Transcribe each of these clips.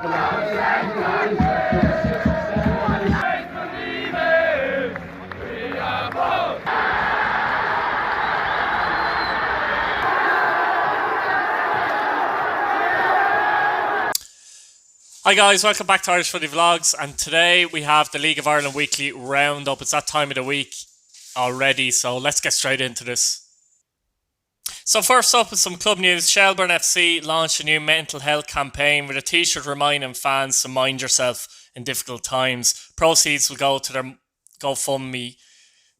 Hi guys, welcome back to Irish Footy Vlogs, and today we have the League of Ireland Weekly Roundup. It's that time of the week already, so let's get straight into this. So first up is some club news. Shelbourne FC launched a new mental health campaign with a t-shirt reminding fans to mind yourself in difficult times. Proceeds will go to their GoFundMe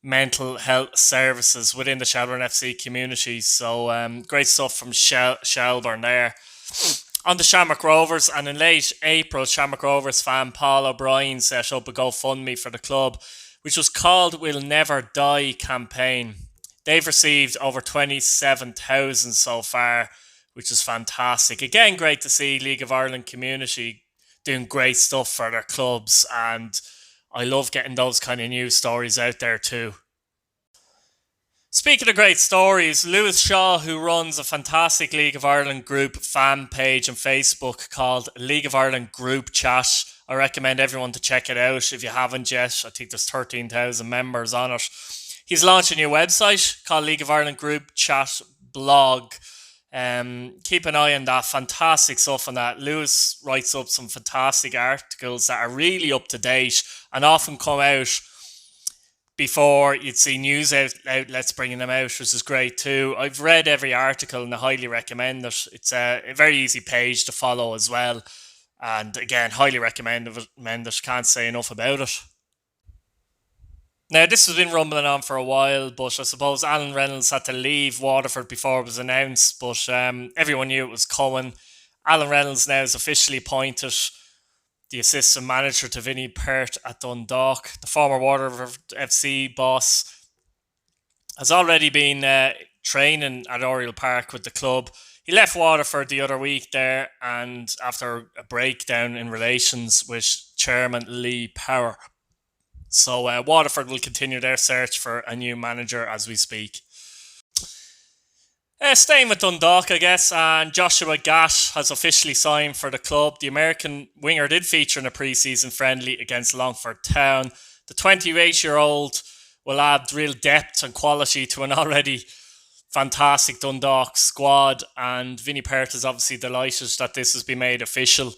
mental health services within the Shelbourne FC community. So great stuff from Shelbourne there. On the Shamrock Rovers, and in late April, Shamrock Rovers fan Paul O'Brien set up a GoFundMe for the club, which was called We'll Never Die campaign. They've received over 27,000 so far, which is fantastic. Again, great to see League of Ireland community doing great stuff for their clubs, and I love getting those kind of news stories out there too. Speaking of great stories, Lewis Shaw, who runs a fantastic League of Ireland group fan page on Facebook called League of Ireland Group Chat. I recommend everyone to check it out if you haven't yet. I think there's 13,000 members on it. He's launched a new website called League of Ireland Group Chat blog. Keep an eye on that. Fantastic stuff on that. Lewis writes up some fantastic articles that are really up to date and often come out before you'd see news outlets bringing them out, which is great too. I've read every article and I highly recommend it. It's a very easy page to follow as well. And again, highly recommend it. Can't say enough about it. Now, this has been rumbling on for a while, but I suppose Alan Reynolds had to leave Waterford before it was announced, but everyone knew it was coming. Alan Reynolds now is officially appointed the assistant manager to Vinnie Perth at Dundalk. The former Waterford FC boss has already been training at Oriel Park with the club. He left Waterford the other week there, and after a breakdown in relations with Chairman Lee Power. So Waterford will continue their search for a new manager as we speak. Staying with Dundalk, I guess, and Joshua Gash has officially signed for the club. The American winger did feature in a pre-season friendly against Longford Town. The 28-year-old will add real depth and quality to an already fantastic Dundalk squad, and Vinnie Perth is obviously delighted that this has been made official.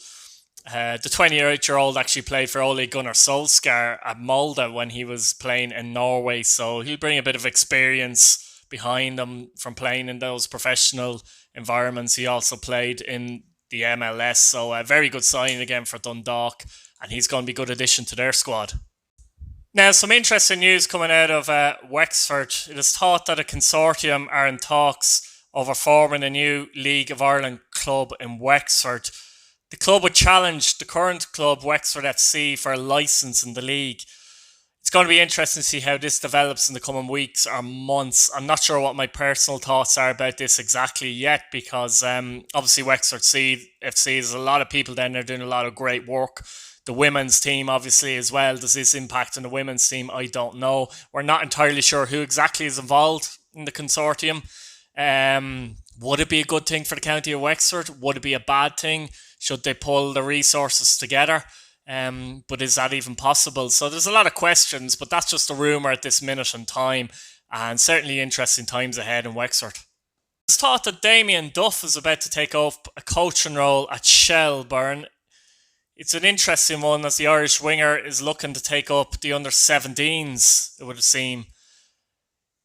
The 28-year-old actually played for Ole Gunnar Solskjaer at Molde when he was playing in Norway, so he'll bring a bit of experience behind him from playing in those professional environments. He also played in the MLS, so a very good signing again for Dundalk, and he's going to be a good addition to their squad. Now, some interesting news coming out of Wexford. It is thought that a consortium are in talks over forming a new League of Ireland club in Wexford. The club would challenge the current club, Wexford FC, for a licence in the league. It's going to be interesting to see how this develops in the coming weeks or months. I'm not sure what my personal thoughts are about this exactly yet, because obviously Wexford FC, there's a lot of people down there doing a lot of great work. The women's team obviously as well. Does this impact on the women's team? I don't know. We're not entirely sure who exactly is involved in the consortium. Would it be a good thing for the county of Wexford? Would it be a bad thing? Should they pull the resources together? But is that even possible? So there's a lot of questions, but that's just a rumour at this minute in time, and certainly interesting times ahead in Wexford. It's thought that Damien Doth is about to take up a coaching role at Shelburne. It's an interesting one, as the Irish winger is looking to take up the under-17s, it would seem.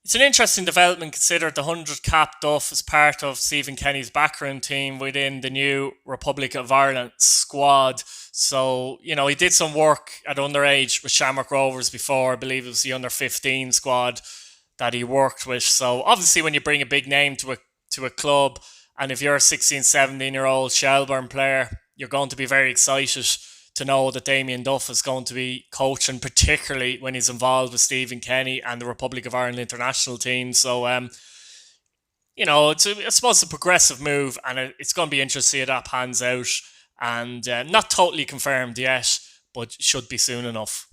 It's an interesting development considered the 100-cap Duff is part of Stephen Kenny's backroom team within the new Republic of Ireland squad. So, you know, he did some work at underage with Shamrock Rovers before. I believe it was the under-15 squad that he worked with. So, obviously, when you bring a big name to a club, and if you're a 16, 17-year-old Shelburne player, you're going to be very excited to know that Damien Duff is going to be coaching, particularly when he's involved with Stephen Kenny and the Republic of Ireland international team. So, you know, I suppose it's a progressive move, and it's going to be interesting to see how that pans out. And not totally confirmed yet, but should be soon enough.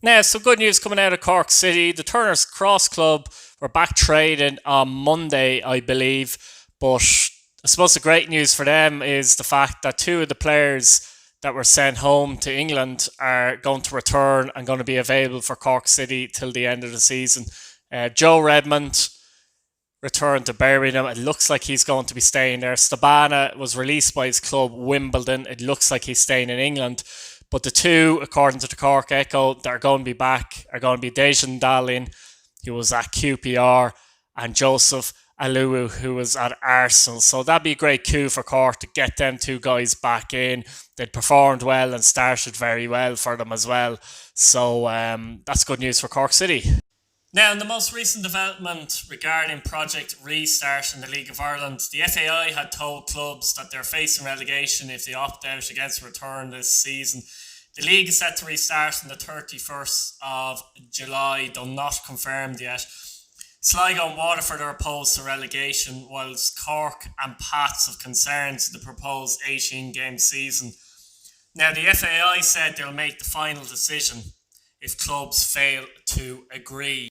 Now, some good news coming out of Cork City. The Turner's Cross Club were back trading on Monday, I believe, but I suppose the great news for them is the fact that two of the players that were sent home to England are going to return and going to be available for Cork City till the end of the season. Joe Redmond returned to Birmingham. It looks like he's going to be staying there. Stabana was released by his club, Wimbledon. It looks like he's staying in England. But the two, according to the Cork Echo, that are going to be back are going to be Dejan Dalin, who was at QPR, and Joseph Aluwu, who was at Arsenal. So that'd be a great coup for Cork to get them two guys back in. They'd performed well and started very well for them as well. So that's good news for Cork City. Now, in the most recent development regarding Project Restart in the League of Ireland, the FAI had told clubs that they're facing relegation if they opt out against return this season. The league is set to restart on the 31st of July, though not confirmed yet. Sligo and Waterford are opposed to relegation, whilst Cork and Pats have concerns to the proposed 18-game season. Now, the FAI said they'll make the final decision if clubs fail to agree.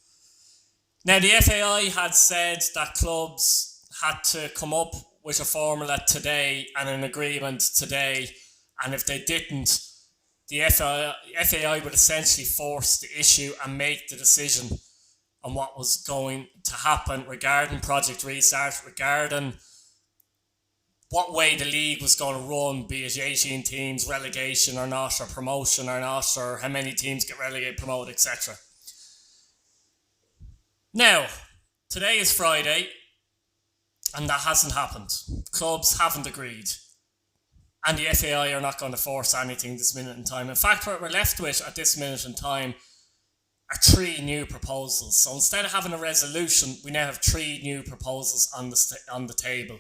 Now, the FAI had said that clubs had to come up with a formula today and an agreement today, and if they didn't, the FAI would essentially force the issue and make the decision on what was going to happen regarding Project Restart, regarding what way the league was going to run, be it 18 teams, relegation or not, or promotion or not, or how many teams get relegated, promoted, etc. Now, today is Friday, and that hasn't happened. Clubs haven't agreed, and the FAI are not going to force anything this minute in time. In fact, what we're left with at this minute in time are three new proposals. So instead of having a resolution, we now have three new proposals on the table.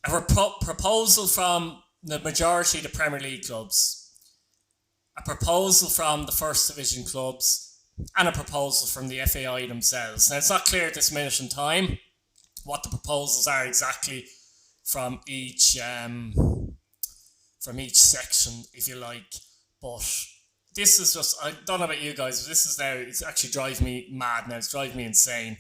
A proposal from the majority of the Premier League clubs, a proposal from the First Division clubs, and a proposal from the FAI themselves. Now, it's not clear at this minute in time what the proposals are exactly from each section, if you like. But this is just, I don't know about you guys, but this is now, it's actually driving me mad now. It's driving me insane.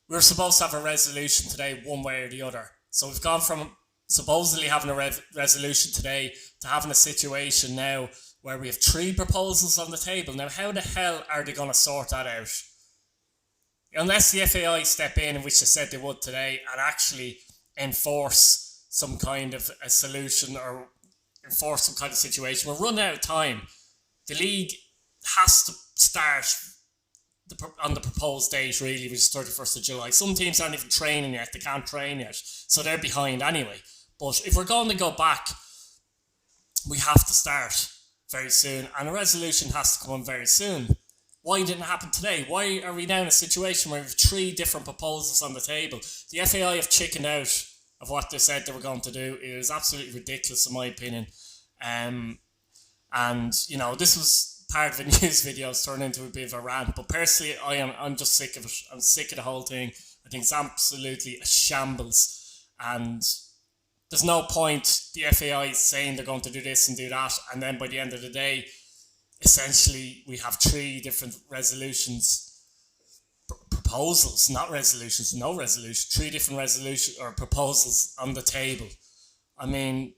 We were supposed to have a resolution today, one way or the other. So we've gone from supposedly having a resolution today to having a situation now where we have three proposals on the table. Now, how the hell are they going to sort that out? Unless the FAI step in which they said they would today, and actually enforce some kind of a solution or enforce some kind of situation. We're running out of time. The league has to start on the proposed date, really, which is 31st of July. Some teams aren't even training yet. They can't train yet. So they're behind anyway. But if we're going to go back, we have to start very soon, and a resolution has to come in very soon. Why didn't it happen today? Why are we now in a situation where we have three different proposals on the table? The FAI have chickened out of what they said they were going to do. It is absolutely ridiculous, in my opinion. And, you know, this was part of a news video. It's turned into a bit of a rant. But personally, I'm just sick of it. I'm sick of the whole thing. I think it's absolutely a shambles. And there's no point the FAI saying they're going to do this and do that, and then by the end of the day, essentially we have three different proposals, not resolutions, no resolution, three different resolution or proposals on the table. I mean,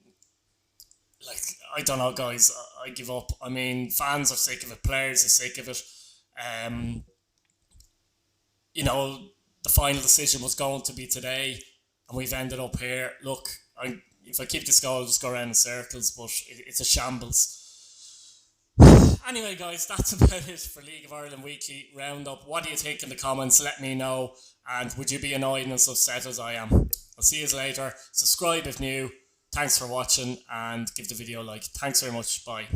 like, I don't know, guys, I give up. I mean, fans are sick of it, players are sick of it. You know, the final decision was going to be today, and we've ended up here. Look, if I keep this going, I'll just go around in circles, but it's a shambles. Anyway, guys, that's about it for League of Ireland Weekly Roundup. What do you think in the comments? Let me know. And would you be annoyed and as upset as I am? I'll see you later. Subscribe if new. Thanks for watching, and give the video a like. Thanks very much. Bye.